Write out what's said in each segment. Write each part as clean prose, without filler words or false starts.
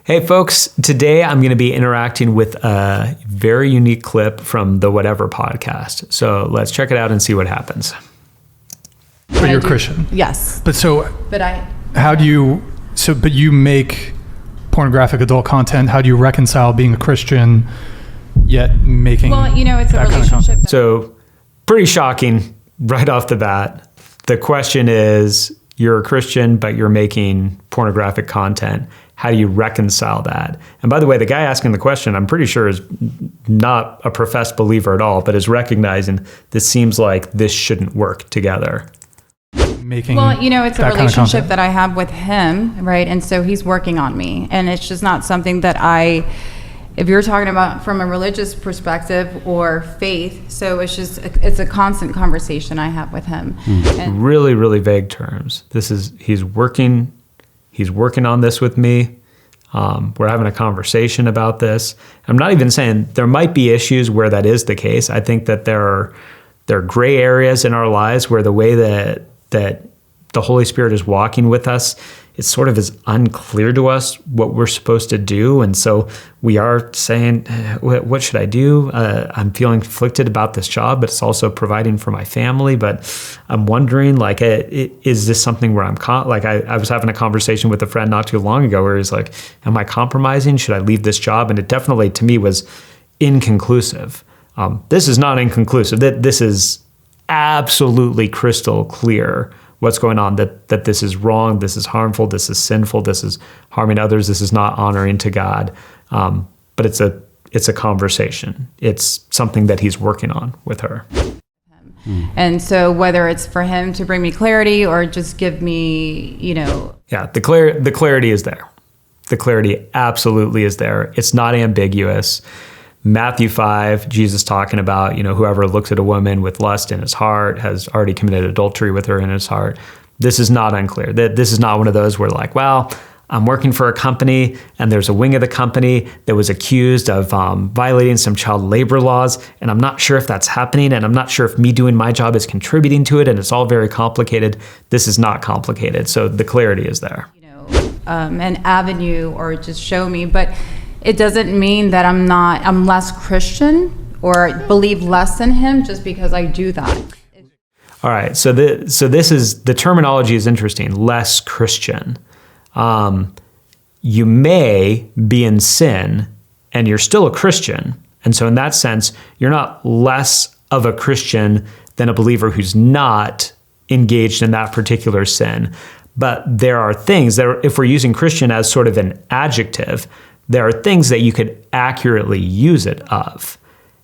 Hey folks, today I'm going to be interacting with a very unique clip from the Whatever podcast. So let's check it out and see what happens. But you're a Christian? Yes. But you make pornographic adult content. How do you reconcile being a Christian yet making it's a relationship. So pretty shocking right off the bat. The question is, you're a Christian, but you're making pornographic content. How do you reconcile that? And by the way, the guy asking the question, I'm pretty sure is not a professed believer at all, but is recognizing this seems like this shouldn't work together. It's a relationship that I have with him, right? And so he's working on me. And it's just not something that if you're talking about from a religious perspective or faith, so it's a constant conversation I have with him. And really, really vague terms. He's working on this with me. We're having a conversation about this. I'm not even saying there might be issues where that is the case. I think that there are gray areas in our lives where the way that the Holy Spirit is walking with us, it sort of is unclear to us what we're supposed to do. And so we are saying, what should I do? I'm feeling conflicted about this job, but it's also providing for my family. But I'm wondering, is this something where I was having a conversation with a friend not too long ago where he's like, am I compromising? Should I leave this job? And it definitely, to me, was inconclusive. This is not inconclusive. This is absolutely crystal clear what's going on, that this is wrong, this is harmful, this is sinful, this is harming others, this is not honoring to God. But it's a conversation. It's something that he's working on with her. And so whether it's for him to bring me clarity or just give me, Yeah, the clarity is there. The clarity absolutely is there. It's not ambiguous. Matthew 5, Jesus talking about, whoever looks at a woman with lust in his heart has already committed adultery with her in his heart. This is not unclear. This is not one of those where I'm working for a company and there's a wing of the company that was accused of violating some child labor laws. And I'm not sure if that's happening. And I'm not sure if me doing my job is contributing to it. And it's all very complicated. This is not complicated. So the clarity is there. An avenue or just show me, but it doesn't mean that I'm less Christian or believe less in him just because I do that. All right. So the terminology is interesting. Less Christian. You may be in sin and you're still a Christian. And so in that sense, you're not less of a Christian than a believer who's not engaged in that particular sin. But there are things that if we're using Christian as sort of an adjective, there are things that you could accurately use it of.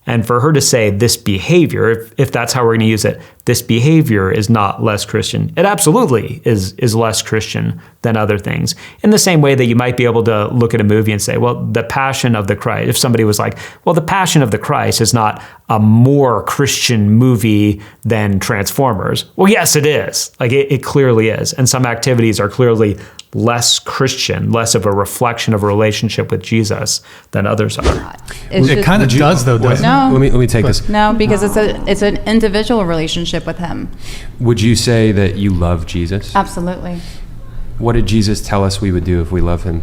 And for her to say this behavior, if that's how we're going to use it, this behavior is not less Christian. It absolutely is less Christian than other things. In the same way that you might be able to look at a movie and say, well, the Passion of the Christ, if somebody was like, well, the Passion of the Christ is not a more Christian movie than Transformers. Well, yes, it is. It clearly is. And some activities are clearly less Christian, less of a reflection of a relationship with Jesus than others are. It kind of does, though, doesn't it? No. Let me take this. No, because it's an individual relationship with him. Would you say that you love Jesus? Absolutely. What did Jesus tell us we would do if we love him?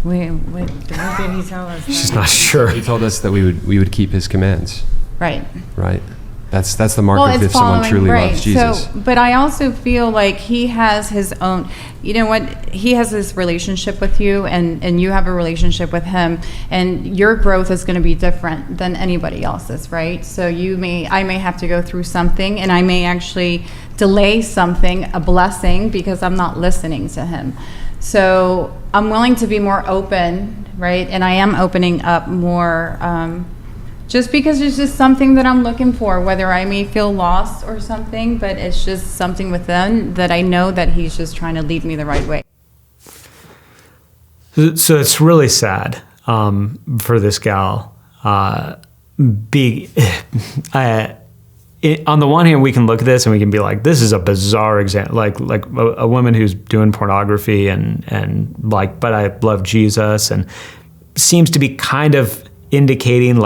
What did he tell us? She's not sure. He told us that we would keep his commands. Right. Right. That's the mark of if someone truly loves Jesus. So, but I also feel like he has his own, he has this relationship with you and you have a relationship with him, and your growth is going to be different than anybody else's, right? So I may have to go through something, and I may actually delay something, a blessing, because I'm not listening to him. So I'm willing to be more open, right? And I am opening up more, just because it's just something that I'm looking for, whether I may feel lost or something, but it's just something within that I know that he's just trying to lead me the right way. So it's really sad for this gal. On the one hand, we can look at this and we can be like, this is a bizarre example, like a woman who's doing pornography but I love Jesus, and seems to be kind of indicating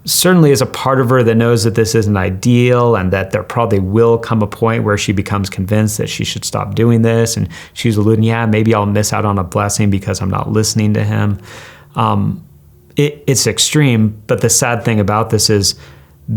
certainly is a part of her that knows that this isn't ideal and that there probably will come a point where she becomes convinced that she should stop doing this. And she's alluding, yeah, maybe I'll miss out on a blessing because I'm not listening to him. It's extreme, but the sad thing about this is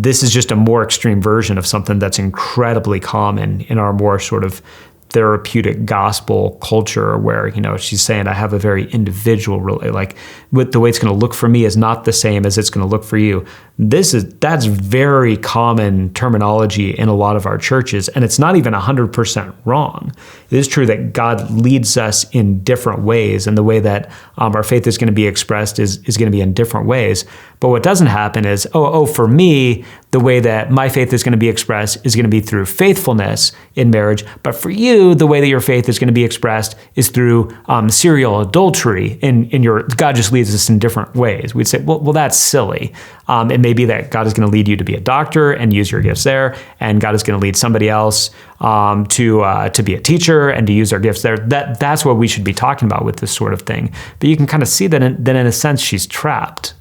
just a more extreme version of something that's incredibly common in our more sort of therapeutic gospel culture, where, you know, she's saying, I have a very individual, like, the way it's going to look for me is not the same as it's going to look for you. That's very common terminology in a lot of our churches, and it's not even 100% wrong. It is true that God leads us in different ways, and the way that our faith is going to be expressed is going to be in different ways. But what doesn't happen is, for me, the way that my faith is going to be expressed is going to be through faithfulness in marriage. But for you, the way that your faith is going to be expressed is through serial adultery. In your, God just leads us in different ways. We'd say, well, that's silly. It may be that God is going to lead you to be a doctor and use your gifts there, and God is going to lead somebody else to be a teacher and to use their gifts there. That's what we should be talking about with this sort of thing. But you can kind of see that in a sense she's trapped.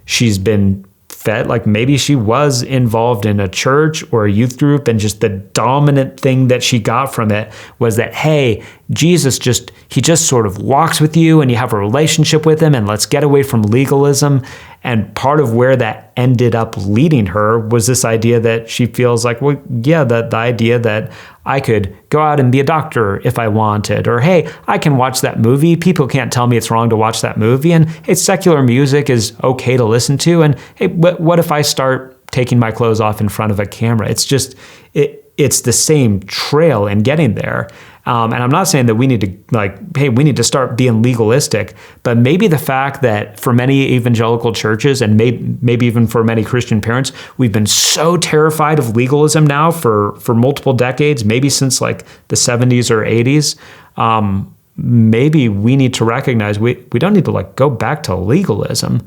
She's been fed, like maybe she was involved in a church or a youth group, and just the dominant thing that she got from it was that, hey, Jesus he just sort of walks with you and you have a relationship with him, and let's get away from legalism. And part of where that ended up leading her was this idea that she feels like, well, yeah, the idea that I could go out and be a doctor if I wanted, or, hey, I can watch that movie. People can't tell me it's wrong to watch that movie. And hey, secular music is okay to listen to. And hey, what if I start taking my clothes off in front of a camera? It's just, it's the same trail in getting there. And I'm not saying that we need to we need to start being legalistic, but maybe the fact that for many evangelical churches, and maybe even for many Christian parents, we've been so terrified of legalism now for multiple decades, maybe since like the 70s or 80s. Maybe we need to recognize we don't need to go back to legalism,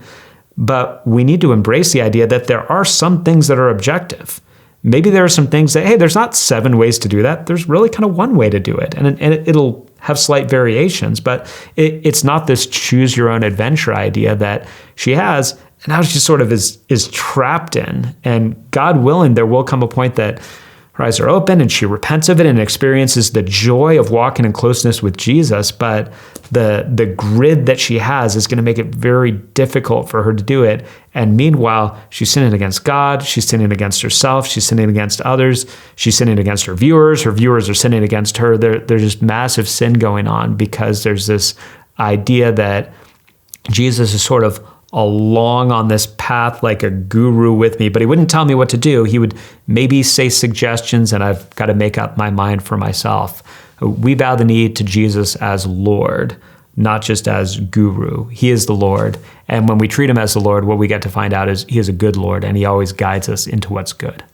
but we need to embrace the idea that there are some things that are objective. Maybe there are some things that, hey, there's not 7 ways to do that. There's really kind of one way to do it. And it'll have slight variations, but it's not this choose your own adventure idea that she has. And now she sort of is trapped in. And God willing, there will come a point that her eyes are open and she repents of it and experiences the joy of walking in closeness with Jesus. But the grid that she has is going to make it very difficult for her to do it. And meanwhile, she's sinning against God, she's sinning against herself, she's sinning against others, she's sinning against her viewers are sinning against her. There's just massive sin going on because there's this idea that Jesus is sort of along on this path like a guru with me, but he wouldn't tell me what to do. He would maybe say suggestions, and I've got to make up my mind for myself. We bow the knee to Jesus as Lord, not just as guru. He is the Lord. And when we treat him as the Lord, what we get to find out is he is a good Lord, and he always guides us into what's good.